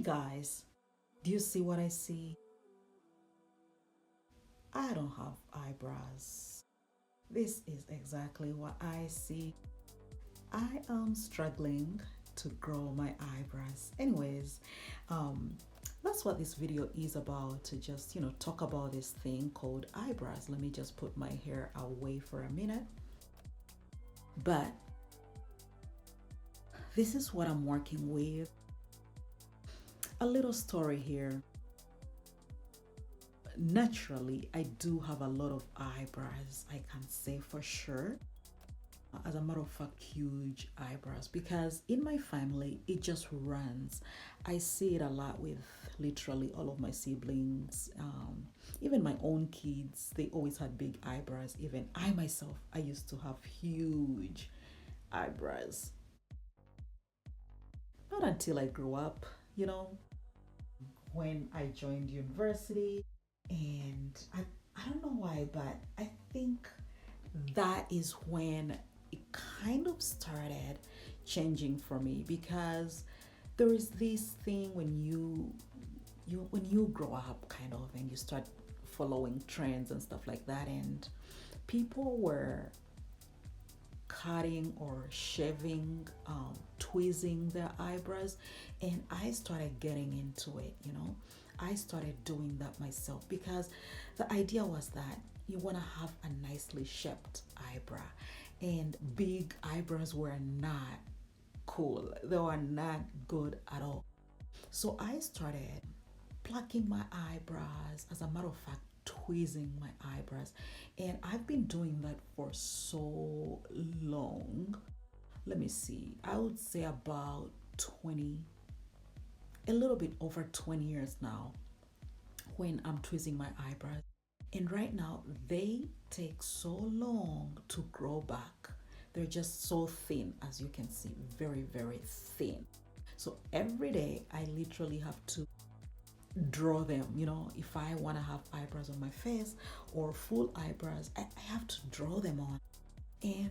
Guys, do you see what I see? I don't have eyebrows. This is exactly what I see. I am struggling to grow my eyebrows. Anyways, um, that's what this video is about, to just, talk about this thing called eyebrows. Let me just put my hair away for a minute. But this is what I'm working with. A little story here. Naturally, I do have a lot of eyebrows, I can say for sure. As a matter of fact, huge eyebrows, because in my family it just runs. I see it a lot with literally all of my siblings, even my own kids. They always had big eyebrows. Even I myself, I used to have huge eyebrows. Not until I grew up, you know, when I joined university. And I don't know why, but I think that is when it kind of started changing for me, because there is this thing when you grow up kind of, and you start following trends and stuff like that, and people were cutting or shaving, tweezing their eyebrows, and I started getting into it. I started doing that myself, because the idea was that you want to have a nicely shaped eyebrow, and big eyebrows were not cool. They were not good at all. So I started plucking my eyebrows, as a matter of fact, tweezing my eyebrows. And I've been doing that for so long. Let me see, I would say about 20, a little bit over 20 years now, when I'm tweezing my eyebrows. And right now, they take so long to grow back. They're just so thin, as you can see, very, very thin. So every day, I literally have to draw them. If I want to have eyebrows on my face or full eyebrows, I have to draw them on. And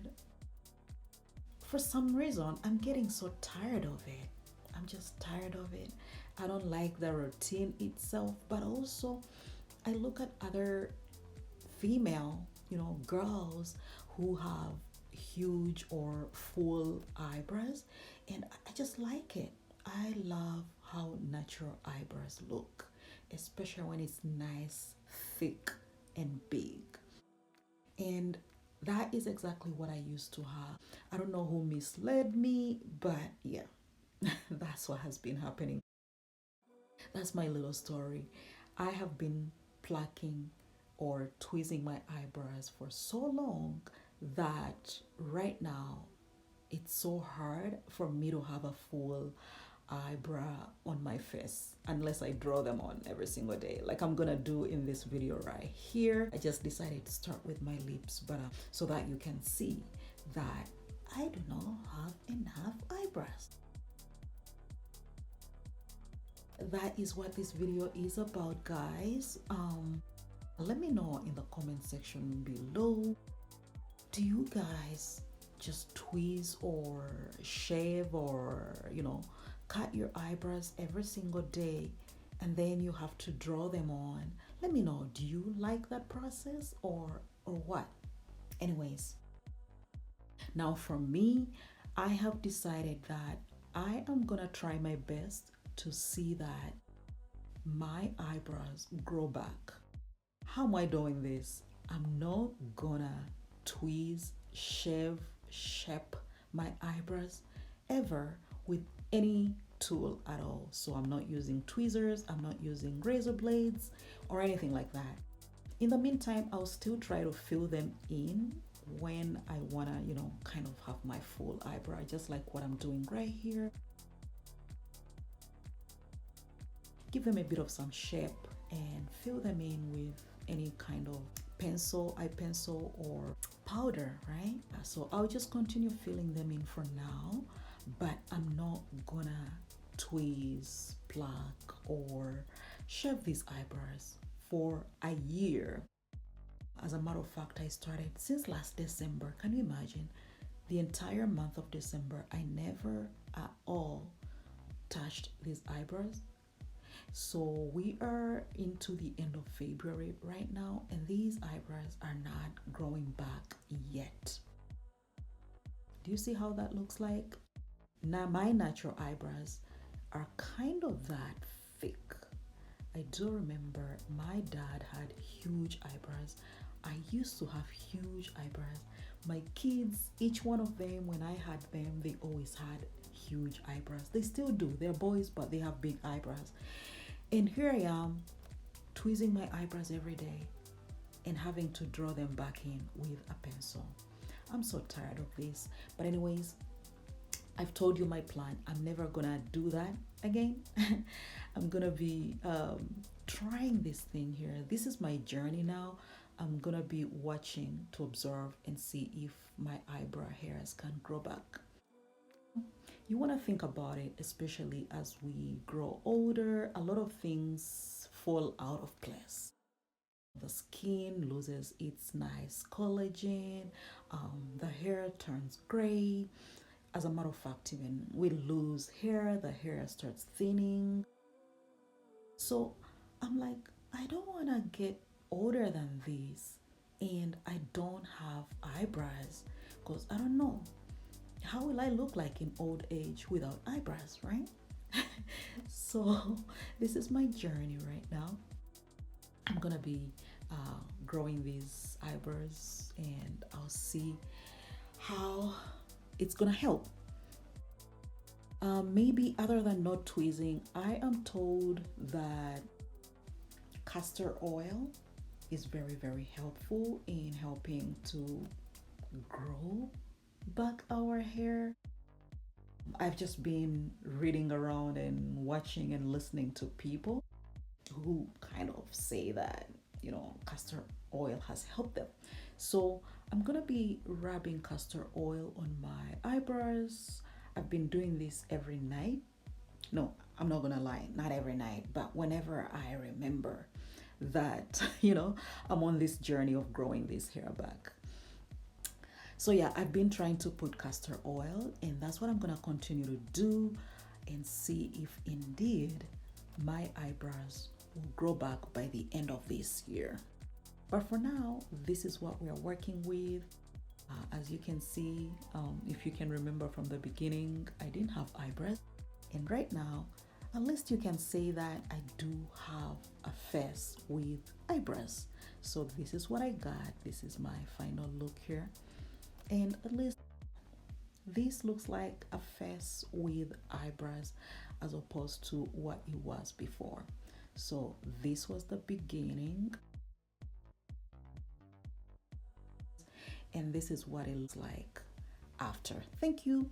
for some reason, I'm getting so tired of it. I'm just tired of it. I don't like the routine itself, but also I look at other female, girls who have huge or full eyebrows, and I just like it. I love how natural eyebrows look, especially when it's nice, thick, and big. And that is exactly what I used to have. I don't know who misled me, but yeah, that's what has been happening. That's my little story. I have been plucking or tweezing my eyebrows for so long that right now it's so hard for me to have a full eyebrow on my face unless I draw them on every single day, like I'm gonna do in this video right here. I just decided to start with my lips, but so that you can see that I do not have enough eyebrows. That is what this video is about, guys. Let me know in the comment section below, do you guys just tweeze or shave or cut your eyebrows every single day, and then you have to draw them on? Let me know, do you like that process or what? Anyways, now for me, I have decided that I am gonna try my best to see that my eyebrows grow back. How am I doing this? I'm not gonna tweeze, shave, shape my eyebrows ever with any tool at all. So I'm not using tweezers, I'm not using razor blades or anything like that. In the meantime, I'll still try to fill them in when I wanna, kind of have my full eyebrow, just like what I'm doing right here. Give them a bit of some shape and fill them in with any kind of pencil, eye pencil, or powder, right? So I'll just continue filling them in for now, but I'm not gonna tweeze, pluck, or shave these eyebrows for a year. As a matter of fact, I started since last December. Can you imagine? The entire month of December, I never at all touched these eyebrows. So we are into the end of February right now, and these eyebrows are not growing back yet. Do you see how that looks like? Now, my natural eyebrows are kind of that thick. I do remember my dad had huge eyebrows. I used to have huge eyebrows. My kids, each one of them, when I had them, they always had huge eyebrows. They still do. They're boys, but they have big eyebrows. And here I am, tweezing my eyebrows every day and having to draw them back in with a pencil. I'm so tired of this. But, anyways, I've told you my plan. I'm never gonna do that again. I'm gonna be trying this thing here. This is my journey now. I'm gonna be watching to observe and see if my eyebrow hairs can grow back. You want to think about it, especially as we grow older, a lot of things fall out of place. The skin loses its nice collagen, the hair turns gray. As a matter of fact, even we lose hair, the hair starts thinning. So I'm like, I don't want to get older than this, and I don't have eyebrows because I don't know how will I look like in old age without eyebrows, right? So this is my journey right now. I'm gonna be growing these eyebrows, and I'll see how it's gonna help. Maybe other than not tweezing, I am told that castor oil is very, very helpful in helping to grow back our hair. I've just been reading around and watching and listening to people who kind of say that, castor oil has helped them. So I'm gonna be rubbing castor oil on my eyebrows. I've been doing this every night. No, I'm not gonna lie, not every night, but whenever I remember that, I'm on this journey of growing this hair back. So yeah, I've been trying to put castor oil, and that's what I'm gonna continue to do and see if indeed my eyebrows will grow back by the end of this year. But for now, this is what we are working with. As you can see, if you can remember from the beginning, I didn't have eyebrows. And right now, at least you can say that I do have a face with eyebrows. So this is what I got. This is my final look here. And at least this looks like a face with eyebrows as opposed to what it was before. So this was the beginning, and this is what it looks like after. Thank you.